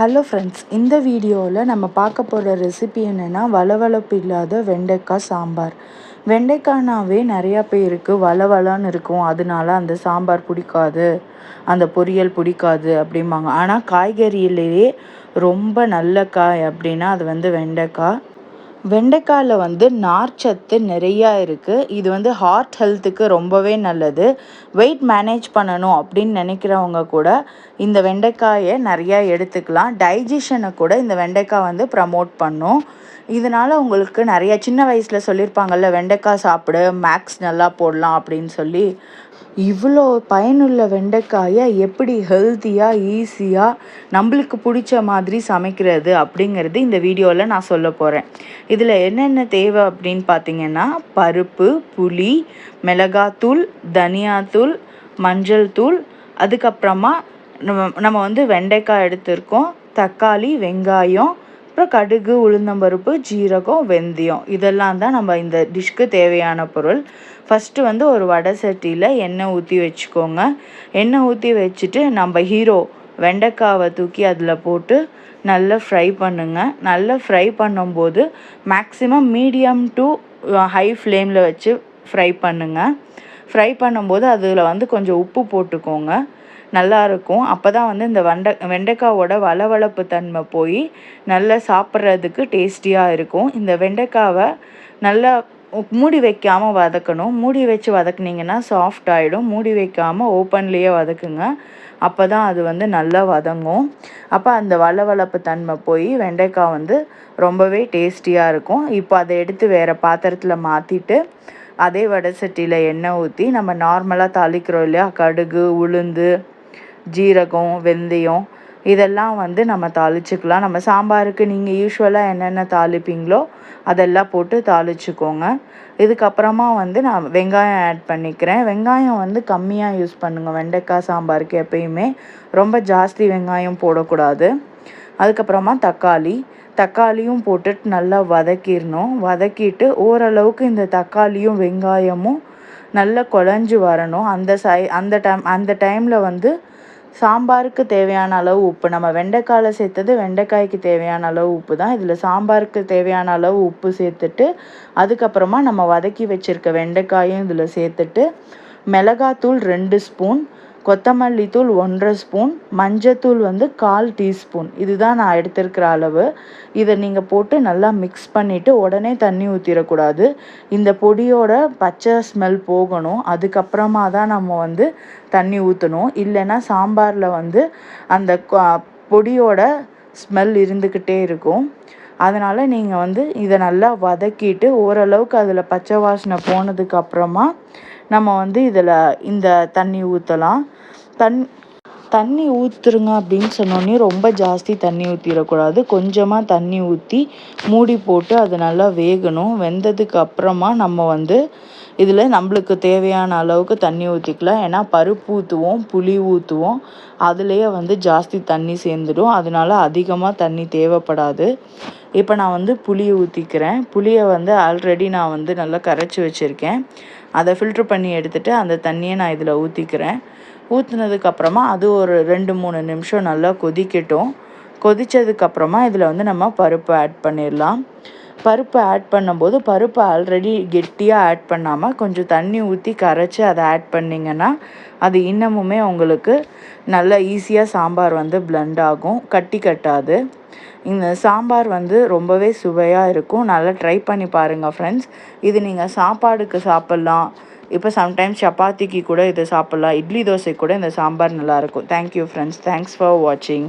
Hello friends, இந்த வீடியோவில் நம்ம பார்க்க போகிற ரெசிபி என்னென்னா வளவளப்பு இல்லாத வெண்டைக்காய் சாம்பார். வெண்டைக்காய்னாவே நிறையா பேருக்கு வளவளன்னு இருக்கும், அதனால அந்த சாம்பார் பிடிக்காது, அந்த பொரியல் பிடிக்காது அப்படிம்பாங்க. ஆனால் காய்கறியிலேயே ரொம்ப நல்ல காய் அப்படின்னா அது வந்து வெண்டைக்காய். வெண்டைக்காயில் நார்ச்சத்து நிறையா இருக்குது. இது ஹார்ட் ஹெல்த்துக்கு ரொம்பவே நல்லது. வெயிட் மேனேஜ் பண்ணணும் அப்படின்னு நினைக்கிறவங்க கூட இந்த வெண்டைக்காயை நிறையா எடுத்துக்கலாம். டைஜஷனை கூட இந்த வெண்டைக்காய் ப்ரமோட் பண்ணும். இதனால் உங்களுக்கு நிறையா சின்ன வயசில் சொல்லியிருப்பாங்கள்ல, வெண்டைக்காய் சாப்பிடு, மேக்ஸ் நல்லா போடலாம் அப்படின்னு சொல்லி. இவ்வளோ பயனுள்ள வெண்டைக்காயை எப்படி ஹெல்த்தியாக ஈஸியாக நம்மளுக்கு பிடிச்ச மாதிரி சமைக்கிறது அப்படிங்கிறது இந்த வீடியோவில் நான் சொல்ல போகிறேன். இதில் என்னென்ன தேவை அப்படின்னு பார்த்தீங்கன்னா, பருப்பு, புளி, மிளகாத்தூள், தனியாத்தூள், மஞ்சள் தூள், அதுக்கப்புறமா நம்ம வெண்டைக்காய் எடுத்திருக்கோம், தக்காளி, வெங்காயம், அப்புறம் கடுகு, உளுந்தம்பருப்பு, ஜீரகம், வெந்தயம், இதெல்லாம் தான் நம்ம இந்த டிஷ்க்கு தேவையான பொருள். ஃபஸ்ட்டு ஒரு வடை சட்டியில் எண்ணெய் ஊற்றி வச்சுக்கோங்க. எண்ணெய் ஊற்றி வச்சுட்டு நம்ம ஹீரோ வெண்டைக்காவை தூக்கி அதில் போட்டு நல்லா ஃப்ரை பண்ணுங்கள். நல்லா ஃப்ரை பண்ணும்போது மேக்ஸிமம் மீடியம் டு ஹை ஃப்ளேமில் வச்சு ஃப்ரை பண்ணுங்கள். ஃப்ரை பண்ணும்போது அதில் கொஞ்சம் உப்பு போட்டுக்கோங்க, நல்லாயிருக்கும். அப்போ தான் இந்த வெண்டைக்காவோட வளவளப்பு தன்மை போய் நல்லா சாப்பிட்றதுக்கு டேஸ்டியாக இருக்கும். இந்த வெண்டைக்காவை நல்லா மூடி வைக்காமல் வதக்கணும். மூடி வச்சு வதக்குனிங்கன்னா சாஃப்ட் ஆகிடும். மூடி வைக்காமல் ஓப்பன்லேயே வதக்குங்க, அப்போ தான் அது நல்லா வதங்கும். அப்போ அந்த வளவளப்பு தன்மை போய் வெண்டைக்காய் ரொம்பவே டேஸ்டியாக இருக்கும். இப்போ அதை எடுத்து வேறு பாத்திரத்தில் மாற்றிட்டு அதே வடை சட்டியில் எண்ணெய் ஊற்றி நம்ம நார்மலாக தாளிக்கிறோம் இல்லையா, கடுகு, உளுந்து, ஜீரகம், வெந்தயம், இதெல்லாம் நம்ம தாளிச்சுக்கலாம். நம்ம சாம்பாருக்கு நீங்கள் யூஸ்வலாக என்னென்ன தாளிப்பீங்களோ அதெல்லாம் போட்டு தாளிச்சுக்கோங்க. இதுக்கப்புறமா நான் வெங்காயம் ஆட் பண்ணிக்கிறேன். வெங்காயம் கம்மியாக யூஸ் பண்ணுங்கள் வெண்டைக்காய் சாம்பாருக்கு. எப்பயுமே ரொம்ப ஜாஸ்தி வெங்காயம் போடக்கூடாது. அதுக்கப்புறமா தக்காளியும் போட்டுட்டு நல்லா வதக்கிடணும். வதக்கிட்டு ஓரளவுக்கு இந்த தக்காளியும் வெங்காயமும் நல்லா குழஞ்சி வரணும். அந்த டைமில் சாம்பாருக்கு தேவையான அளவு உப்பு, நம்ம வெண்டைக்காயில் சேர்த்தது வெண்டைக்காய்க்கு தேவையான அளவு உப்பு தான், இதில் சாம்பாருக்கு தேவையான அளவு உப்பு சேர்த்துட்டு அதுக்கப்புறமா நம்ம வதக்கி வச்சுருக்க வெண்டைக்காயும் இதில் சேர்த்துட்டு மிளகாத்தூள் 2 ஸ்பூன், கொத்தமல்லி தூள் 1.5 ஸ்பூன், மஞ்சத்தூள் 1/4 டீஸ்பூன், இதுதான் நான் எடுத்திருக்கிற அளவு. இதை நீங்கள் போட்டு நல்லா மிக்ஸ் பண்ணிவிட்டு உடனே தண்ணி ஊற்றிடக்கூடாது. இந்த பொடியோட பச்சை ஸ்மெல் போகணும், அதுக்கப்புறமா தான் நம்ம தண்ணி ஊற்றணும். இல்லைன்னா சாம்பாரில் அந்த பொடியோட ஸ்மெல் இருந்துக்கிட்டே இருக்கும். அதனால் நீங்கள் இதை நல்லா வதக்கிட்டு ஓரளவுக்கு அதில் பச்சை வாசனை போனதுக்கப்புறமா நம்ம இதில் இந்த தண்ணி ஊற்றலாம். தண்ணி ஊற்றுருங்க அப்படின்னு சொன்னோன்னே ரொம்ப ஜாஸ்தி தண்ணி ஊற்றிடக்கூடாது. கொஞ்சமாக தண்ணி ஊற்றி மூடி போட்டு அது நல்லா வேகணும். வெந்ததுக்கு அப்புறமா நம்ம இதில் நம்மளுக்கு தேவையான அளவுக்கு தண்ணி ஊற்றிக்கலாம். ஏன்னா பருப்பு ஊற்றுவோம், புளி ஊற்றுவோம், அதுலேயே ஜாஸ்தி தண்ணி சேர்ந்துடும். அதனால அதிகமாக தண்ணி தேவைப்படாது. இப்போ நான் புளியை ஊற்றிக்கிறேன். புளியை ஆல்ரெடி நான் நல்லா கரைச்சி வச்சுருக்கேன். அதை ஃபில்ட்ரு பண்ணி எடுத்துகிட்டு அந்த தண்ணியை நான் இதில் ஊற்றிக்கிறேன். ஊற்றுனதுக்கப்புறமா அது ஒரு 2-3 நிமிஷம் நல்லா கொதிக்கட்டும். கொதித்ததுக்கப்புறமா இதில் நம்ம பருப்பு ஆட் பண்ணிடலாம். பருப்பு ஆட் பண்ணும்போது பருப்பு ஆல்ரெடி கெட்டியாக ஆட் பண்ணாமல் கொஞ்சம் தண்ணி ஊற்றி கரைச்சி அதை ஆட் பண்ணிங்கன்னா அது இன்னமுமே உங்களுக்கு நல்லா ஈஸியாக சாம்பார் பிளெண்ட் ஆகும், கட்டி கட்டாது. இந்த சாம்பார் ரொம்பவே சுவையாக இருக்கும். நல்லா ட்ரை பண்ணி பாருங்கள் ஃப்ரெண்ட்ஸ். இது நீங்கள் சாப்பாடுக்கு சாப்பிட்லாம், இப்போ சம்டைம்ஸ் சப்பாத்திக்கு கூட இதை சாப்பிட்லாம், இட்லி தோசை கூட இந்த சாம்பார் நல்லாயிருக்கும். தேங்க்யூ ஃப்ரெண்ட்ஸ், தேங்க்ஸ் ஃபார் வாட்சிங்.